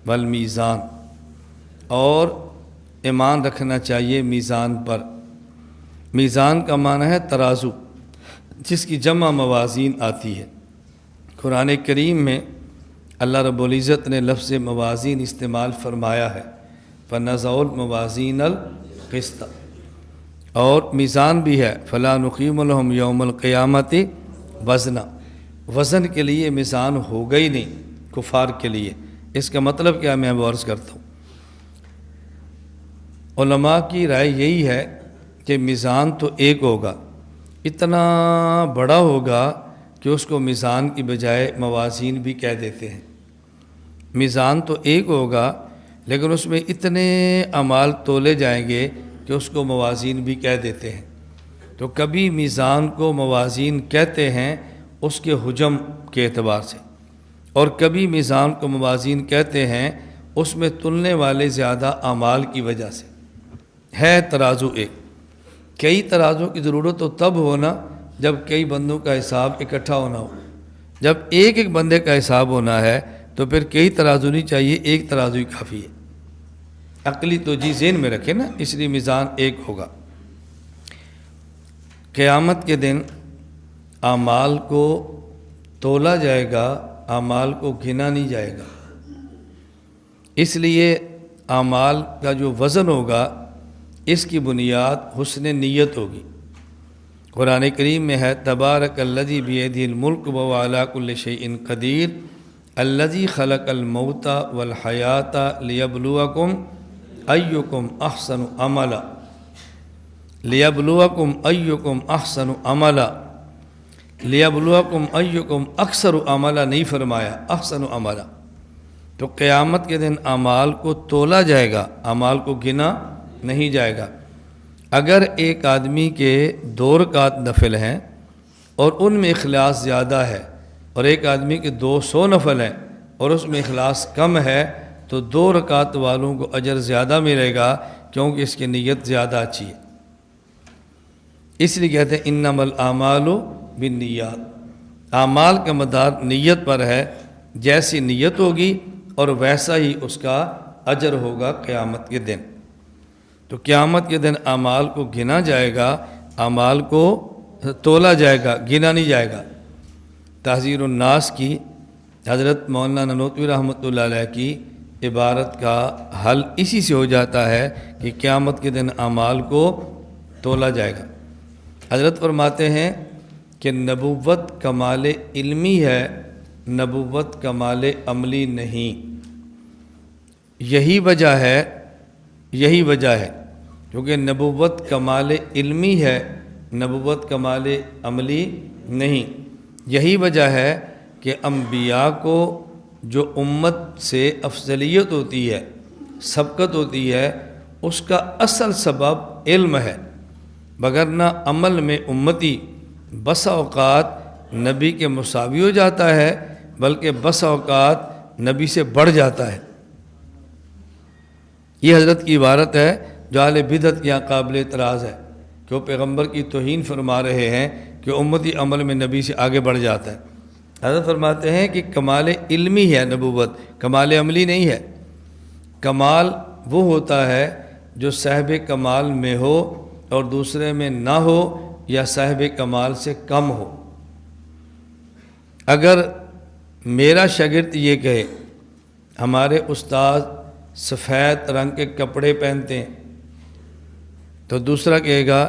والمیزان، اور ایمان رکھنا چاہیے میزان پر۔ میزان کا معنی ہے ترازو، جس کی جمع موازین آتی ہے۔ قرآن کریم میں اللہ رب العزت نے لفظ موازین استعمال فرمایا ہے، فَنَزَعُ الْمَوَازِينَ الْقِسْطَ، اور میزان بھی ہے فَلَا نُقِيمُ لَهُمْ يَوْمَ الْقِيَامَةِ وَزْنًا، وزن کے لیے میزان ہوگا ہی نہیں کفار کے لیے۔ اس کا مطلب کیا میں عرض کرتا ہوں، علماء کی رائے یہی ہے کہ میزان تو ایک ہوگا، اتنا بڑا ہوگا کہ اس کو میزان کی بجائے موازین بھی کہہ دیتے ہیں۔ میزان تو ایک ہوگا لیکن اس میں اتنے اعمال تولے جائیں گے کہ اس کو موازین بھی کہہ دیتے ہیں۔ تو کبھی میزان کو موازین کہتے ہیں اس کے حجم کے اعتبار سے، اور کبھی میزان کو موازین کہتے ہیں اس میں تلنے والے زیادہ اعمال کی وجہ سے۔ ہے ترازو ایک، کئی ترازو کی ضرورت تو تب ہونا جب کئی بندوں کا حساب اکٹھا ہونا ہو۔ جب ایک ایک بندے کا حساب ہونا ہے تو پھر کئی ترازو نہیں چاہیے، ایک ترازو ہی کافی ہے۔ عقلی توجیہ ذہن میں رکھے نا، اس لیے میزان ایک ہوگا۔ قیامت کے دن اعمال کو تولا جائے گا، اعمال کو گنا نہیں جائے گا۔ اس لیے اعمال کا جو وزن ہوگا اس کی بنیاد حسن نیت ہوگی۔ قرآن کریم میں ہے تبارک الذی بیدہ الملک وہو علی کل شیء قدیر الذی خلق الموت والحیاۃ لیبلوکم ایکم احسن عملا، لیبلوکم ایکم احسن عملا، لیبلوکم ایکم اکثر عملا نہیں فرمایا، احسن عملا۔ تو قیامت کے دن اعمال کو تولا جائے گا، اعمال کو گنا نہیں جائے گا۔ اگر ایک آدمی کے 2 رکعت نفل ہیں اور ان میں اخلاص زیادہ ہے، اور ایک آدمی کے 200 نفل ہیں اور اس میں اخلاص کم ہے، تو 2 رکعت والوں کو اجر زیادہ ملے گا کیونکہ اس کی نیت زیادہ اچھی ہے۔ اس لیے کہتے ہیں انما الاعمال بالنیات، اعمال کا مدار نیت پر ہے، جیسی نیت ہوگی اور ویسا ہی اس کا اجر ہوگا قیامت کے دن۔ تو قیامت کے دن اعمال کو گنا جائے گا، اعمال کو تولا جائے گا، گنا نہیں جائے گا۔ تحذیر الناس کی حضرت مولانا نانوتوی رحمۃ اللہ علیہ کی عبارت کا حل اسی سے ہو جاتا ہے کہ قیامت کے دن اعمال کو تولا جائے گا۔ حضرت فرماتے ہیں کہ نبوت کمال علمی ہے، نبوت کمال عملی نہیں۔ یہی وجہ ہے کیونکہ نبوت کمال علمی ہے، نبوت کمال عملی نہیں۔ یہی وجہ ہے کہ انبیاء کو جو امت سے افضلیت ہوتی ہے، سبقت ہوتی ہے، اس کا اصل سبب علم ہے، وگرنہ عمل میں امتی بسا اوقات نبی کے مساوی ہو جاتا ہے، بلکہ بسا اوقات نبی سے بڑھ جاتا ہے۔ یہ حضرت کی عبارت ہے جو اہل بدعت کے یہاں قابل اعتراض ہے کہ وہ پیغمبر کی توہین فرما رہے ہیں کہ امتی عمل میں نبی سے آگے بڑھ جاتا ہے۔ حضرت فرماتے ہیں کہ کمال علمی ہے نبوت، کمال عملی نہیں ہے۔ کمال وہ ہوتا ہے جو صاحب کمال میں ہو اور دوسرے میں نہ ہو، یا صاحب کمال سے کم ہو۔ اگر میرا شاگرد یہ کہے ہمارے استاد سفید رنگ کے کپڑے پہنتے ہیں، تو دوسرا کہے گا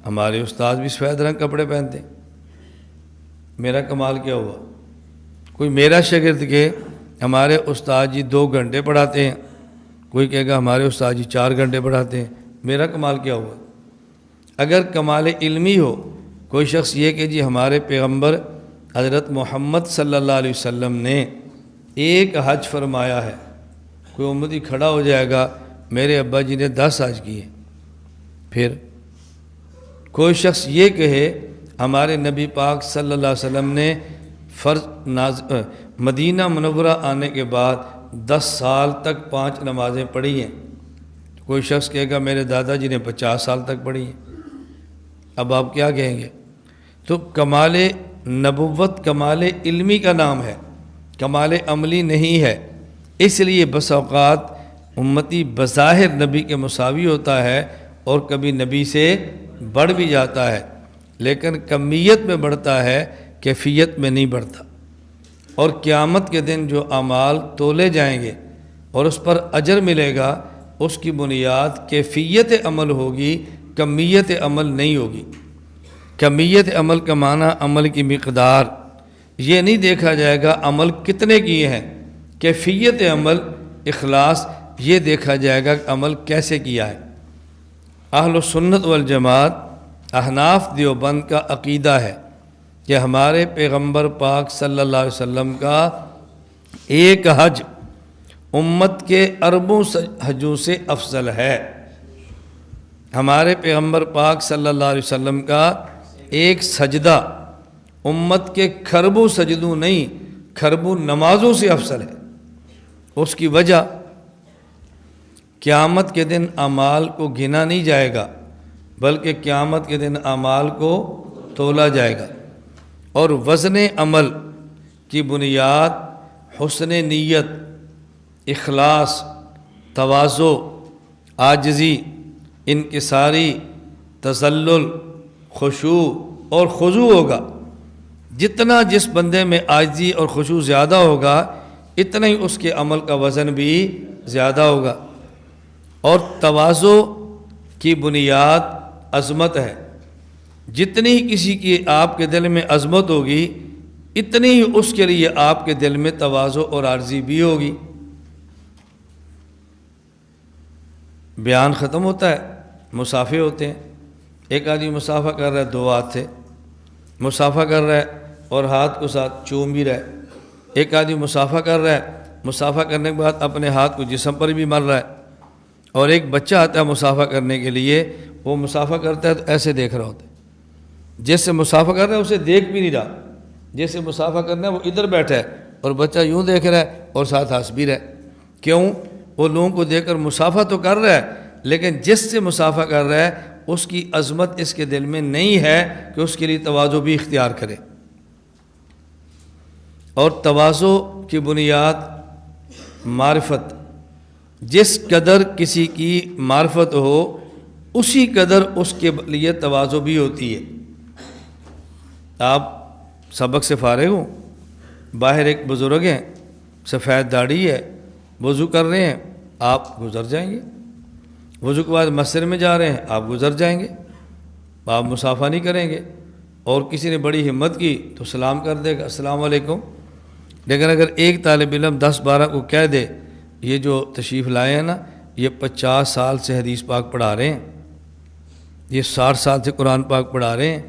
ہمارے استاد بھی سفید رنگ کپڑے پہنتے ہیں، میرا کمال کیا ہوا؟ کوئی میرا شاگرد کہے ہمارے استاد جی 2 گھنٹے پڑھاتے ہیں، کوئی کہے گا ہمارے استاد جی 4 گھنٹے پڑھاتے ہیں، میرا کمال کیا ہوا؟ اگر کمال علمی ہو، کوئی شخص یہ کہ جی ہمارے پیغمبر حضرت محمد صلی اللہ علیہ وسلم نے ایک حج فرمایا ہے، کوئی امتی کھڑا ہو جائے گا میرے ابا جی نے 10 حج کیے۔ پھر کوئی شخص یہ کہے ہمارے نبی پاک صلی اللہ علیہ وسلم نے مدینہ منورہ آنے کے بعد 10 سال تک 5 نمازیں پڑھی ہیں، کوئی شخص کہے گا میرے دادا جی نے 50 سال تک پڑھی ہیں۔ اب آپ کیا کہیں گے؟ تو کمال نبوت کمال علمی کا نام ہے، کمال عملی نہیں ہے۔ اس لیے بس اوقات امتی بظاہر نبی کے مساوی ہوتا ہے اور کبھی نبی سے بڑھ بھی جاتا ہے، لیکن کمیت میں بڑھتا ہے، کیفیت میں نہیں بڑھتا۔ اور قیامت کے دن جو اعمال تولے جائیں گے اور اس پر اجر ملے گا، اس کی بنیاد کیفیت عمل ہوگی، کمیت عمل نہیں ہوگی۔ کمیت عمل کا معنی عمل کی مقدار، یہ نہیں دیکھا جائے گا عمل کتنے کیے ہیں۔ کیفیت عمل، اخلاص، یہ دیکھا جائے گا کہ عمل کیسے کیا ہے۔ اہل السنت والجماعت احناف دیوبند کا عقیدہ ہے کہ ہمارے پیغمبر پاک صلی اللہ علیہ وسلم کا ایک حج امت کے اربوں حجوں سے افضل ہے۔ ہمارے پیغمبر پاک صلی اللہ علیہ وسلم کا ایک سجدہ امت کے کھربوں سجدوں نہیں، کھربوں نمازوں سے افضل ہے۔ اس کی وجہ قیامت کے دن اعمال کو گنا نہیں جائے گا، بلکہ قیامت کے دن اعمال کو تولا جائے گا، اور وزن عمل کی بنیاد حسن نیت، اخلاص، تواضع، عاجزی، انکساری، تذلل، خشوع اور خضوع ہوگا۔ جتنا جس بندے میں عاجزی اور خشوع زیادہ ہوگا، اتنا ہی اس کے عمل کا وزن بھی زیادہ ہوگا۔ اور تواضع کی بنیاد عظمت ہے۔ جتنی کسی کی آپ کے دل میں عظمت ہوگی، اتنی ہی اس کے لیے آپ کے دل میں تواضع اور عاجزی بھی ہوگی۔ بیان ختم ہوتا ہے، مصافحے ہوتے ہیں۔ ایک آدمی مصافحہ کر رہا ہے، دو ہاتھ سے مصافحہ کر رہا ہے اور ہاتھ کو ساتھ چوم بھی رہا ہے۔ ایک آدمی مصافحہ کر رہا ہے، مصافحہ کرنے کے بعد اپنے ہاتھ کو جسم پر بھی مل رہا ہے، اور ایک بچہ آتا ہے مصافحہ کرنے کے لیے، وہ مصافحہ کرتا ہے تو ایسے دیکھ رہا ہوتا ہے، جیسے مصافحہ کر رہا ہے اسے دیکھ بھی نہیں رہا، جیسے مصافحہ کرنا ہے وہ ادھر بیٹھا ہے اور بچہ یوں دیکھ رہا ہے اور ساتھ ہنس بھی رہا ہے۔ کیوں؟ وہ لوگوں کو دیکھ کر مصافحہ تو کر رہا ہے، لیکن جس سے مصافحہ کر رہا ہے اس کی عظمت اس کے دل میں نہیں ہے کہ اس کے لیے تواضع بھی اختیار کرے۔ اور تواضع کی بنیاد معرفت، جس قدر کسی کی معرفت ہو اسی قدر اس کے لیے تواضع بھی ہوتی ہے۔ آپ سبق سے فارغ ہوں، باہر ایک بزرگ ہیں، سفید داڑھی ہے، وضو کر رہے ہیں، آپ گزر جائیں گے۔ وضو کے بعد مسجد میں جا رہے ہیں، آپ گزر جائیں گے، آپ مصافحہ نہیں کریں گے۔ اور کسی نے بڑی ہمت کی تو سلام کر دے گا، السلام علیکم۔ لیکن اگر ایک طالب علم 10-12 کو کہہ دے یہ جو تشریف لائے ہیں نا، یہ 50 سال سے حدیث پاک پڑھا رہے ہیں، یہ 60 سال سے قرآن پاک پڑھا رہے ہیں،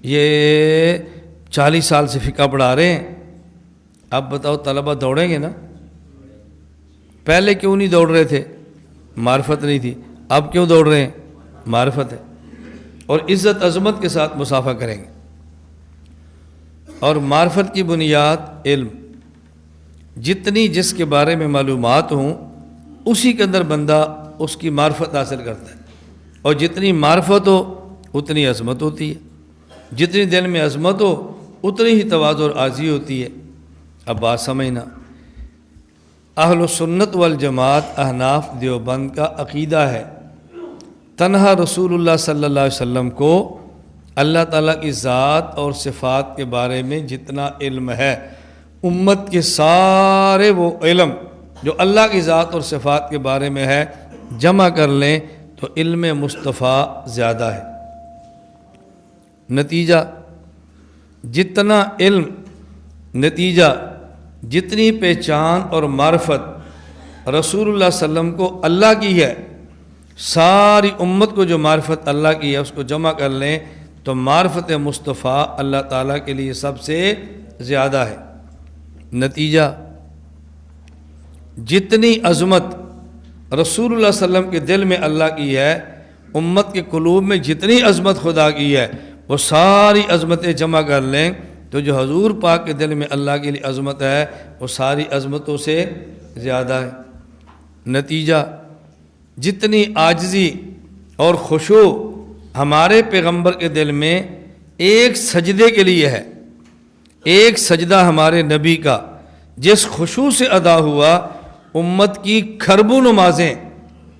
یہ 40 سال سے فقہ پڑھا رہے ہیں، اب بتاؤ طلبہ دوڑیں گے نا؟ پہلے کیوں نہیں دوڑ رہے تھے؟ معرفت نہیں تھی۔ اب کیوں دوڑ رہے ہیں؟ معرفت ہے۔ اور عزت عظمت کے ساتھ مصافحہ کریں گے۔ اور معرفت کی بنیاد علم، جتنی جس کے بارے میں معلومات ہوں اسی کے اندر بندہ اس کی معرفت حاصل کرتا ہے، اور جتنی معرفت ہو اتنی عظمت ہوتی ہے، جتنی دل میں عظمت ہو اتنی ہی تواضع اور عاجزی ہوتی ہے۔ اب بات سمجھنا، اہل السنت والجماعت احناف دیوبند کا عقیدہ ہے تنہا رسول اللہ صلی اللہ علیہ وسلم کو اللہ تعالیٰ کی ذات اور صفات کے بارے میں جتنا علم ہے، امت کے سارے وہ علم جو اللہ کی ذات اور صفات کے بارے میں ہے جمع کر لیں تو علم مصطفیٰ زیادہ ہے۔ نتیجہ جتنا علم، نتیجہ جتنی پہچان اور معرفت رسول اللہ صلی اللہ علیہ وسلم کو اللہ کی ہے، ساری امت کو جو معرفت اللہ کی ہے اس کو جمع کر لیں تو معرفت مصطفیٰ اللہ تعالیٰ کے لیے سب سے زیادہ ہے۔ نتیجہ جتنی عظمت رسول اللہ صلی اللہ علیہ وسلم کے دل میں اللہ کی ہے، امت کے قلوب میں جتنی عظمت خدا کی ہے وہ ساری عظمتیں جمع کر لیں تو جو حضور پاک کے دل میں اللہ کے لیے عظمت ہے وہ ساری عظمتوں سے زیادہ ہے۔ نتیجہ جتنی عاجزی اور خشوع ہمارے پیغمبر کے دل میں ایک سجدے کے لیے ہے، ایک سجدہ ہمارے نبی کا جس خشوع سے ادا ہوا امت کی کھربوں نمازیں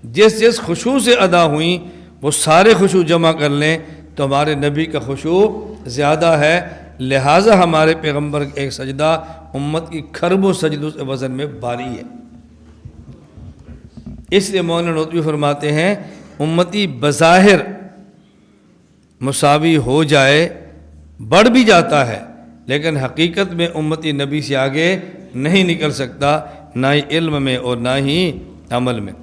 جس جس خشوع سے ادا ہوئیں وہ سارے خشوع جمع کر لیں تو ہمارے نبی کا خشوع زیادہ ہے، لہٰذا ہمارے پیغمبر کا ایک سجدہ امت کی کھربوں سجدوں سے وزن میں بھاری ہے۔ اس لیے مولانا ندوی فرماتے ہیں امتی بظاہر مساوی ہو جائے، بڑھ بھی جاتا ہے، لیکن حقیقت میں امتی نبی سے آگے نہیں نکل سکتا، نہ ہی علم میں اور نہ ہی عمل میں۔